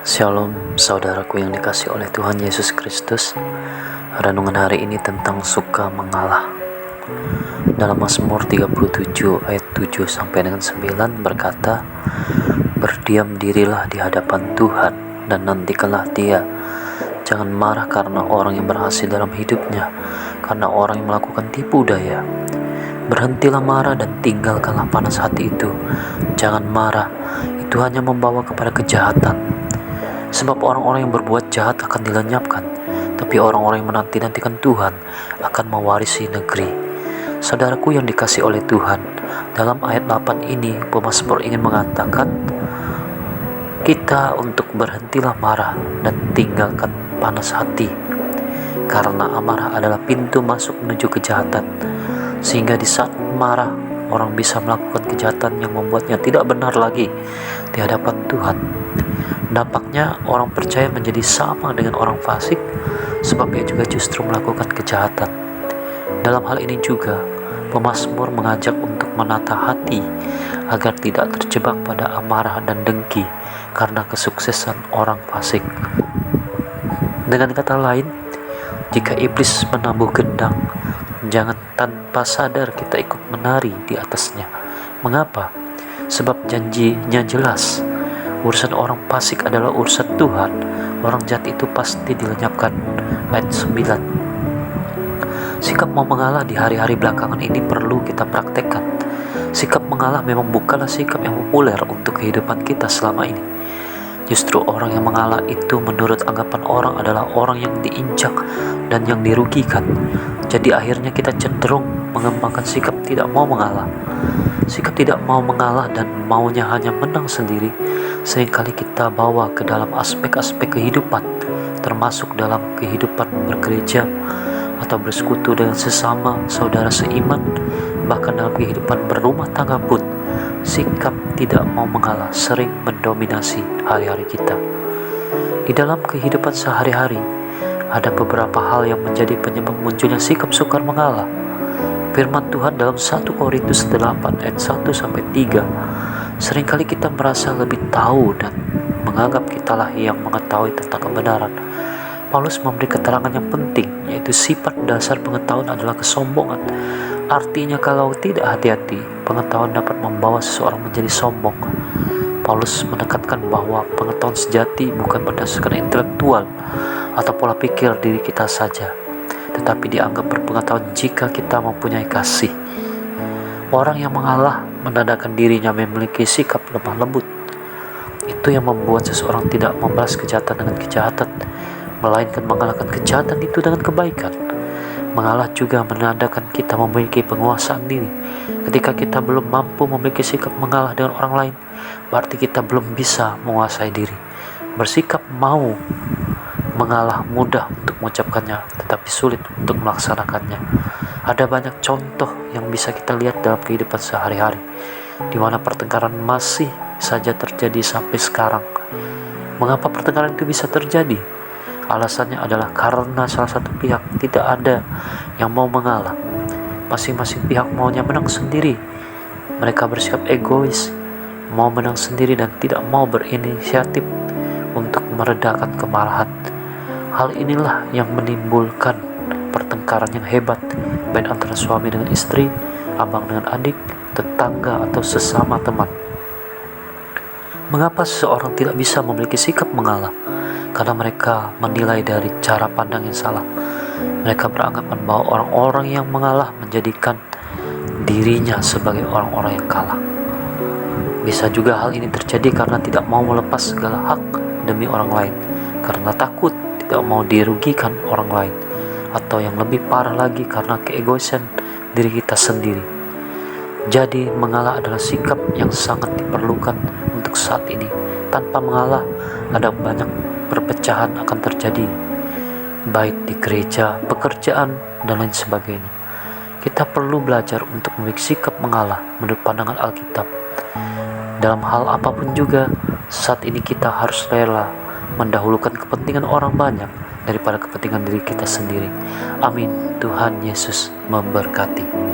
Shalom saudaraku yang dikasih oleh Tuhan Yesus Kristus. Renungan hari ini tentang suka mengalah. Dalam Mazmur 37 ayat 7 sampai dengan 9 berkata, "Berdiam dirilah di hadapan Tuhan dan nantikanlah Dia. Jangan marah karena orang yang berhasil dalam hidupnya, karena orang yang melakukan tipu daya. Berhentilah marah dan tinggalkanlah panas hati itu. Jangan marah, itu hanya membawa kepada kejahatan. Sebab orang-orang yang berbuat jahat akan dilenyapkan, tapi orang-orang yang menanti-nantikan Tuhan akan mewarisi negeri." Saudaraku yang dikasih oleh Tuhan, dalam ayat 8 ini pemazmur ingin mengatakan kita untuk berhentilah marah dan tinggalkan panas hati, karena amarah adalah pintu masuk menuju kejahatan, sehingga di saat marah orang bisa melakukan kejahatan yang membuatnya tidak benar lagi di hadapan Tuhan. Dampaknya orang percaya menjadi sama dengan orang fasik, sebab ia juga justru melakukan kejahatan. Dalam hal ini juga pemazmur mengajak untuk menata hati agar tidak terjebak pada amarah dan dengki karena kesuksesan orang fasik. Dengan kata lain, jika iblis menabuh gendang, jangan tanpa sadar kita ikut menari di atasnya. Mengapa? Sebab janjinya jelas. Urusan orang fasik adalah urusan Tuhan. Orang jahat itu pasti dilenyapkan. Ayat 9. Sikap mau mengalah di hari-hari belakangan ini perlu kita praktekkan. Sikap mengalah memang bukanlah sikap yang populer untuk kehidupan kita selama ini. Justru orang yang mengalah itu menurut anggapan orang adalah orang yang diinjak dan yang dirugikan. Jadi akhirnya kita cenderung mengembangkan sikap tidak mau mengalah. Sikap tidak mau mengalah dan maunya hanya menang sendiri seringkali kita bawa ke dalam aspek-aspek kehidupan, termasuk dalam kehidupan bergereja atau bersekutu dengan sesama saudara seiman, bahkan dalam kehidupan berumah tangga pun. Sikap tidak mau mengalah sering mendominasi hari-hari kita. Di dalam kehidupan sehari-hari ada beberapa hal yang menjadi penyebab munculnya sikap sukar mengalah. Firman Tuhan dalam 1 Korintus 8 ayat 1-3, seringkali kita merasa lebih tahu dan menganggap kitalah yang mengetahui tentang kebenaran. Paulus memberi keterangan yang penting, yaitu sifat dasar pengetahuan adalah kesombongan. Artinya kalau tidak hati-hati, pengetahuan dapat membawa seseorang menjadi sombong. Paulus menekankan bahwa pengetahuan sejati bukan berdasarkan intelektual atau pola pikir diri kita saja, tetapi dianggap berpengetahuan jika kita mempunyai kasih. Orang yang mengalah menandakan dirinya memiliki sikap lemah lembut. Itu yang membuat seseorang tidak membalas kejahatan dengan kejahatan, melainkan mengalahkan kejahatan itu dengan kebaikan. Mengalah juga menandakan kita memiliki penguasaan diri. Ketika kita belum mampu memiliki sikap mengalah dengan orang lain, berarti kita belum bisa menguasai diri. Bersikap mau mengalah mudah untuk mengucapkannya, tetapi sulit untuk melaksanakannya. Ada banyak contoh yang bisa kita lihat dalam kehidupan sehari-hari, di mana pertengkaran masih saja terjadi sampai sekarang. Mengapa pertengkaran itu bisa terjadi? Alasannya adalah karena salah satu pihak tidak ada yang mau mengalah. Masing-masing pihak maunya menang sendiri. Mereka bersikap egois, mau menang sendiri dan tidak mau berinisiatif untuk meredakan kemarahan. Hal inilah yang menimbulkan pertengkaran yang hebat, baik antara suami dengan istri, abang dengan adik, tetangga atau sesama teman. Mengapa seseorang tidak bisa memiliki sikap mengalah? Karena mereka menilai dari cara pandang yang salah. Mereka beranggapan bahwa orang-orang yang mengalah menjadikan dirinya sebagai orang-orang yang kalah. Bisa juga hal ini terjadi karena tidak mau melepas segala hak demi orang lain, karena takut tidak mau dirugikan orang lain, atau yang lebih parah lagi karena keegoisan diri kita sendiri. Jadi mengalah adalah sikap yang sangat diperlukan untuk saat ini. Tanpa mengalah ada banyak perpecahan akan terjadi, baik di gereja, pekerjaan, dan lain sebagainya. Kita perlu belajar untuk memiliki sikap mengalah menurut pandangan Alkitab. Dalam hal apapun juga, saat ini kita harus rela mendahulukan kepentingan orang banyak daripada kepentingan diri kita sendiri. Amin. Tuhan Yesus memberkati.